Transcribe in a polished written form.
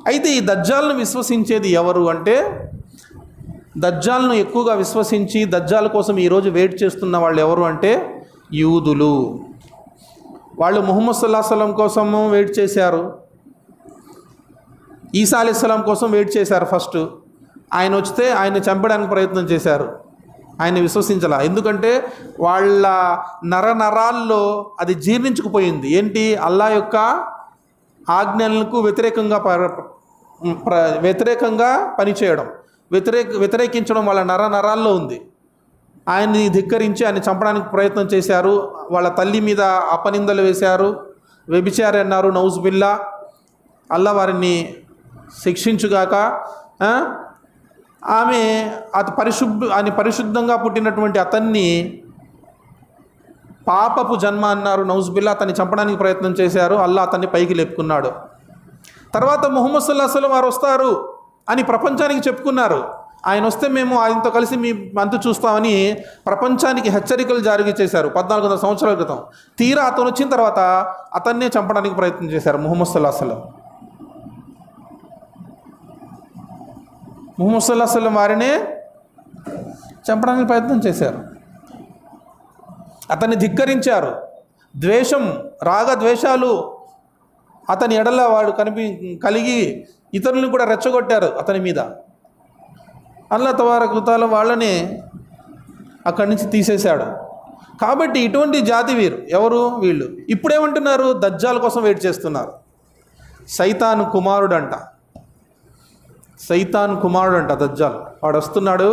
అయితే ఈ దజ్జాల్ను విశ్వసించేది ఎవరు అంటే, దజ్జాల్ను ఎక్కువగా విశ్వసించి దజ్జాల్ కోసం ఈరోజు వెయిట్ చేస్తున్న వాళ్ళు ఎవరు అంటే యూదులు. వాళ్ళు ముహమ్మద్ సల్లల్లాహు అలైహి వసల్లం కోసము వెయిట్ చేశారు, ఈసా అలైహిస్సలాం కోసం వెయిట్ చేశారు. ఫస్ట్ ఆయన వస్తే ఆయన చంపడానికి ప్రయత్నం చేశారు, ఆయన విశ్వసించాల. ఎందుకంటే వాళ్ళ నరాల్లో అది జీర్ణించుకుపోయింది. ఏంటి? అల్లా యొక్క ఆజ్ఞలకు వ్యతిరేకంగా పనిచేయడం, వ్యతిరేకించడం వాళ్ళ నరాల్లో ఉంది. ఆయన్ని ధిక్కరించి ఆయన చంపడానికి ప్రయత్నం చేశారు. వాళ్ళ తల్లి మీద అపనిందలు వేశారు, వ్యభిచారి అన్నారు. నౌజుబిల్లా, అల్లా వారిని శిక్షించుగాక. ఆమె పరిశుద్ధంగా పుట్టినటువంటి అతన్ని పాపపు జన్మ అన్నారు. నౌజుబిల్లా, అతన్ని చంపడానికి ప్రయత్నం చేశారు. అల్లా అతన్ని పైకి లేపుకున్నాడు. తర్వాత ముహమ్మద్ సల్లల్లాహు అలైహి వసల్లం వారు వస్తారు అని ప్రపంచానికి చెప్పుకున్నారు. ఆయన వస్తే మేము ఆయనతో కలిసి మీ అంతు చూస్తామని ప్రపంచానికి హెచ్చరికలు జారీ చేశారు 1400 సంవత్సరాల క్రితం. తీరా అతను వచ్చిన తర్వాత అతన్నే చంపడానికి ప్రయత్నం చేశారు. ముహమ్మద్ సల్లల్లాహు అలైహి వసల్లం వారినే చంపడానికి ప్రయత్నం చేశారు. అతన్ని ధిక్కరించారు. ద్వేషం, రాగద్వేషాలు అతని ఎడల వాడు కలిగి ఇతరులను కూడా రెచ్చగొట్టారు అతని మీద. అల్లా తబారక వ తఆలా వాళ్ళని అక్కడి నుంచి తీసేశాడు. కాబట్టి ఇటువంటి జాతి వీరు ఎవరు? వీళ్ళు. ఇప్పుడేమంటున్నారు? దజ్జాల్ కోసం వెయిట్ చేస్తున్నారు. సైతాన్ కుమారుడంట దజ్జాల్. వాడు వస్తున్నాడు,